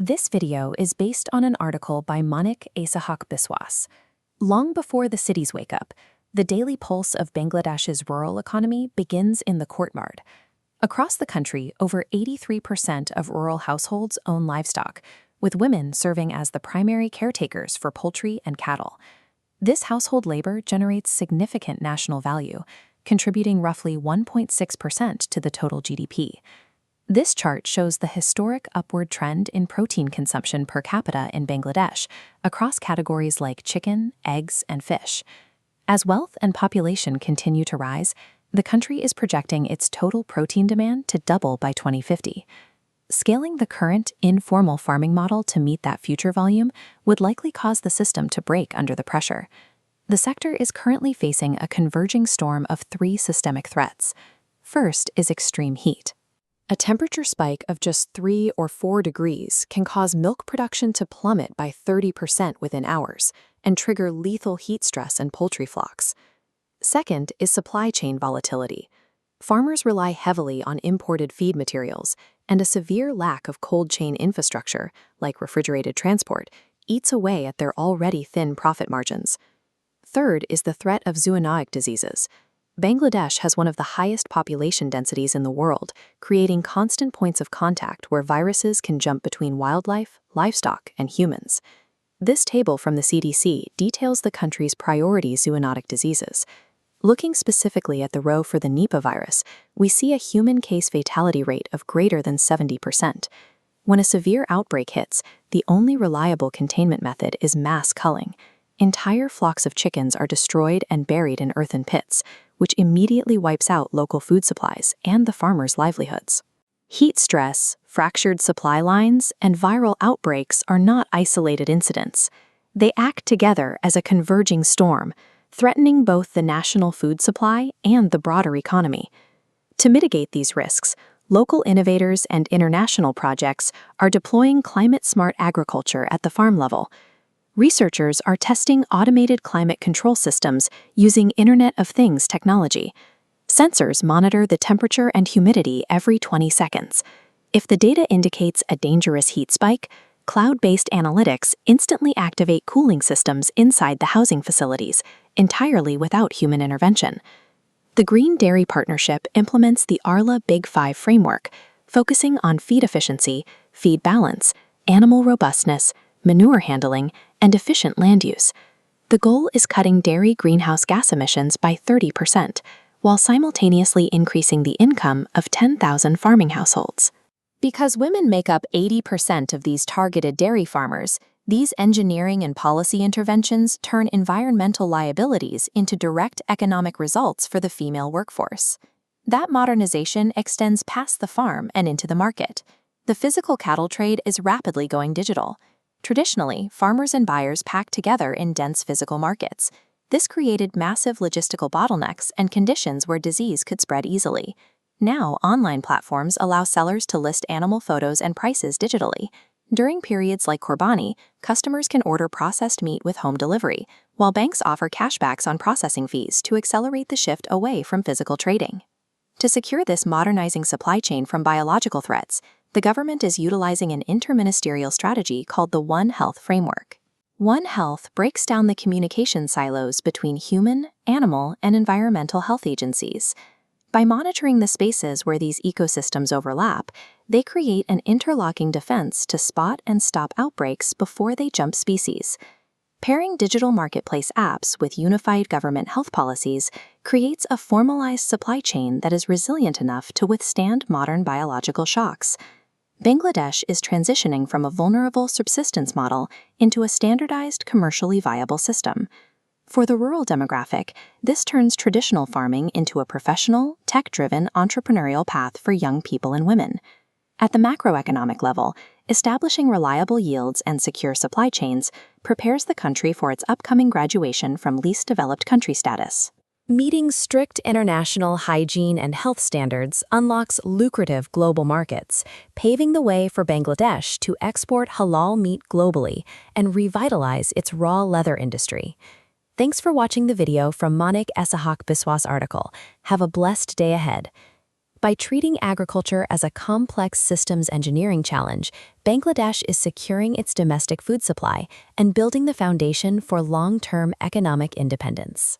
This video is based on an article by Manik Esahak Biswas. Long before the cities wake up, the daily pulse of Bangladesh's rural economy begins in the courtyard. Across the country, over 83% of rural households own livestock, with women serving as the primary caretakers for poultry and cattle. This household labor generates significant national value, contributing roughly 1.6% to the total GDP. This chart shows the historic upward trend in protein consumption per capita in Bangladesh across categories like chicken, eggs, and fish. As wealth and population continue to rise, the country is projecting its total protein demand to double by 2050. Scaling the current informal farming model to meet that future volume would likely cause the system to break under the pressure. The sector is currently facing a converging storm of three systemic threats. First is extreme heat. A temperature spike of just 3 or 4 degrees can cause milk production to plummet by 30% within hours and trigger lethal heat stress in poultry flocks. Second is supply chain volatility. Farmers rely heavily on imported feed materials, and a severe lack of cold chain infrastructure, like refrigerated transport, eats away at their already thin profit margins. Third is the threat of zoonotic diseases. Bangladesh has one of the highest population densities in the world, creating constant points of contact where viruses can jump between wildlife, livestock, and humans. This table from the CDC details the country's priority zoonotic diseases. Looking specifically at the row for the Nipah virus, we see a human case fatality rate of greater than 70%. When a severe outbreak hits, the only reliable containment method is mass culling. Entire flocks of chickens are destroyed and buried in earthen pits, which immediately wipes out local food supplies and the farmers' livelihoods. Heat stress, fractured supply lines, and viral outbreaks are not isolated incidents. They act together as a converging storm, threatening both the national food supply and the broader economy. To mitigate these risks, local innovators and international projects are deploying climate-smart agriculture at the farm level. Researchers are testing automated climate control systems using Internet of Things technology. Sensors monitor the temperature and humidity every 20 seconds. If the data indicates a dangerous heat spike, cloud-based analytics instantly activate cooling systems inside the housing facilities, entirely without human intervention. The Green Dairy Partnership implements the Arla Big Five framework, focusing on feed efficiency, feed balance, animal robustness, manure handling, and efficient land use. The goal is cutting dairy greenhouse gas emissions by 30%, while simultaneously increasing the income of 10,000 farming households. Because women make up 80% of these targeted dairy farmers, these engineering and policy interventions turn environmental liabilities into direct economic results for the female workforce. That modernization extends past the farm and into the market. The physical cattle trade is rapidly going digital. Traditionally, farmers and buyers packed together in dense physical markets. This created massive logistical bottlenecks and conditions where disease could spread easily. Now, online platforms allow sellers to list animal photos and prices digitally. During periods like Qurbani, customers can order processed meat with home delivery, while banks offer cashbacks on processing fees to accelerate the shift away from physical trading. To secure this modernizing supply chain from biological threats, the government is utilizing an interministerial strategy called the One Health framework. One Health breaks down the communication silos between human, animal, and environmental health agencies. By monitoring the spaces where these ecosystems overlap, they create an interlocking defense to spot and stop outbreaks before they jump species. Pairing digital marketplace apps with unified government health policies creates a formalized supply chain that is resilient enough to withstand modern biological shocks. Bangladesh is transitioning from a vulnerable subsistence model into a standardized, commercially viable system. For the rural demographic, this turns traditional farming into a professional, tech-driven entrepreneurial path for young people and women. At the macroeconomic level, establishing reliable yields and secure supply chains prepares the country for its upcoming graduation from least developed country status. Meeting strict international hygiene and health standards unlocks lucrative global markets, paving the way for Bangladesh to export halal meat globally and revitalize its raw leather industry. Thanks for watching the video from Manik Esahak Biswas article. Have a blessed day ahead. By treating agriculture as a complex systems engineering challenge, Bangladesh is securing its domestic food supply and building the foundation for long-term economic independence.